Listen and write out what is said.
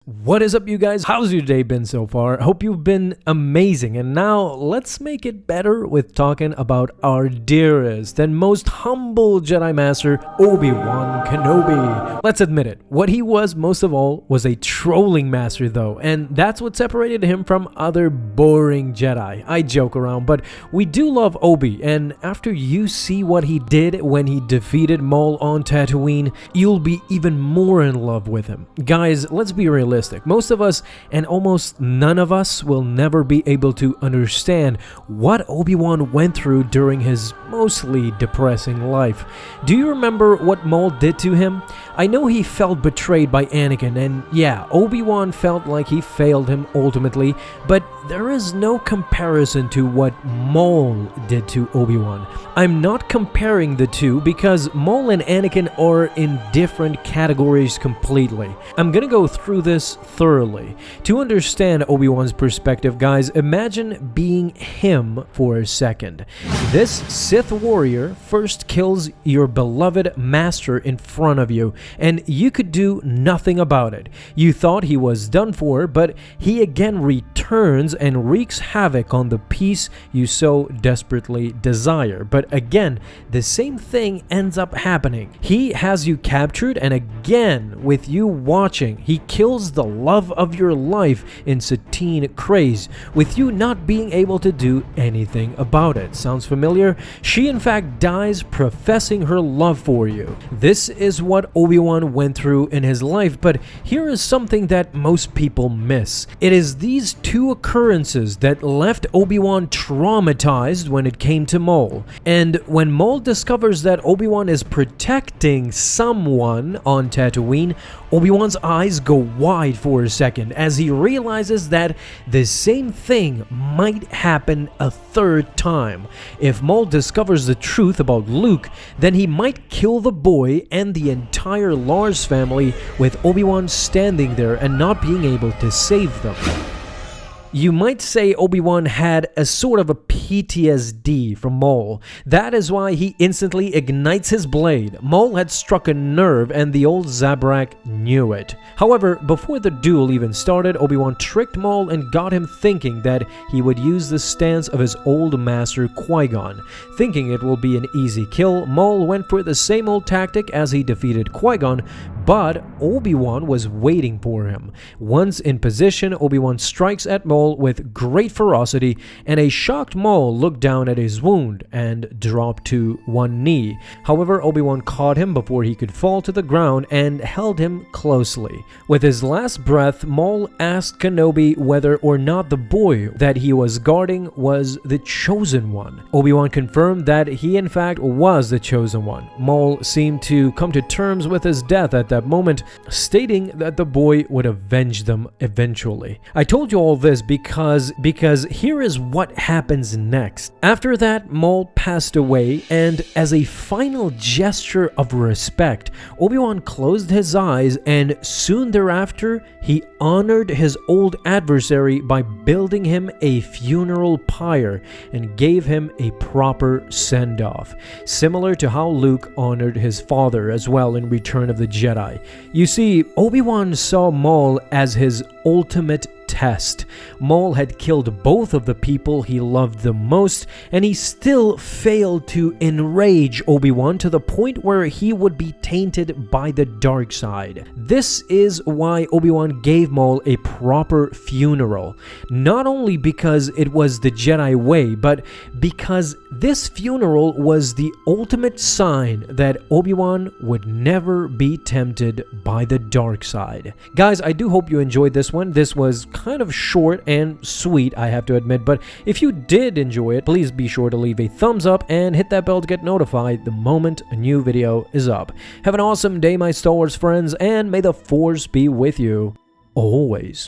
What is up, you guys? How's your day been so far? Hope you've been amazing. And now let's make it better with talking about our dearest and most humble Jedi Master, Obi Wan Kenobi. Let's admit it, what he was most of all was a trolling master though, and that's what separated him from other boring Jedi. I joke around, but we do love Obi, and after you see what he did when he defeated Maul on Tatooine, you'll be even more in love with him. Guys, let's be realistic. Most of us, and almost none of us, will never be able to understand what Obi-Wan went through during his mostly depressing life. Do you remember what Maul did to him? I know he felt betrayed by Anakin, and yeah, Obi-Wan felt like he failed him ultimately, but there is no comparison to what Maul did to Obi-Wan. I'm not comparing the two because Maul and Anakin are in different categories completely. I'm gonna go through this thoroughly. To understand Obi-Wan's perspective, guys, imagine being him for a second. This Sith warrior first kills your beloved master in front of you, and you could do nothing about it. You thought he was done for, but he again returns and wreaks havoc on the peace you so desperately desire. But again, the same thing ends up happening. He has you captured, and again, with you watching, he kills the love of your life in Satine Kryze, with you not being able to do anything about it. Sounds familiar? She in fact dies professing her love for you. This is what Obi-Wan went through in his life, but here is something that most people miss. It is these two occurrences that left Obi-Wan traumatized when it came to Maul. And when Maul discovers that Obi-Wan is protecting someone on Tatooine, Obi-Wan's eyes go wide for a second as he realizes that the same thing might happen a third time. If Maul discovers the truth about Luke, then he might kill the boy and the entire Lars family, with Obi-Wan standing there and not being able to save them. You might say Obi-Wan had a sort of a PTSD from Maul. That is why he instantly ignites his blade. Maul had struck a nerve, and the old Zabrak knew it. However, before the duel even started, Obi-Wan tricked Maul and got him thinking that he would use the stance of his old master Qui-Gon. Thinking it will be an easy kill, Maul went for the same old tactic as he defeated Qui-Gon, but Obi-Wan was waiting for him. Once in position, Obi-Wan strikes at Maul with great ferocity, and a shocked Maul looked down at his wound and dropped to one knee. However, Obi-Wan caught him before he could fall to the ground and held him closely. With his last breath, Maul asked Kenobi whether or not the boy that he was guarding was the Chosen One. Obi-Wan confirmed that he in fact was the Chosen One. Maul seemed to come to terms with his death at that moment, stating that the boy would avenge them eventually. I told you all this because here is what happens next. After that, Maul passed away, and as a final gesture of respect, Obi-Wan closed his eyes, and soon thereafter, he honored his old adversary by building him a funeral pyre and gave him a proper send-off, similar to how Luke honored his father as well in Return of the Jedi. You see, Obi-Wan saw Maul as his ultimate test. Maul had killed both of the people he loved the most, and he still failed to enrage Obi-Wan to the point where he would be tainted by the dark side. This is why Obi-Wan gave Maul a proper funeral. Not only because it was the Jedi way, but because this funeral was the ultimate sign that Obi-Wan would never be tempted by the dark side. Guys, I do hope you enjoyed this one. This was kind of short and sweet, I have to admit, but if you did enjoy it, please be sure to leave a thumbs up and hit that bell to get notified the moment a new video is up. Have an awesome day, my Star Wars friends, and may the Force be with you always.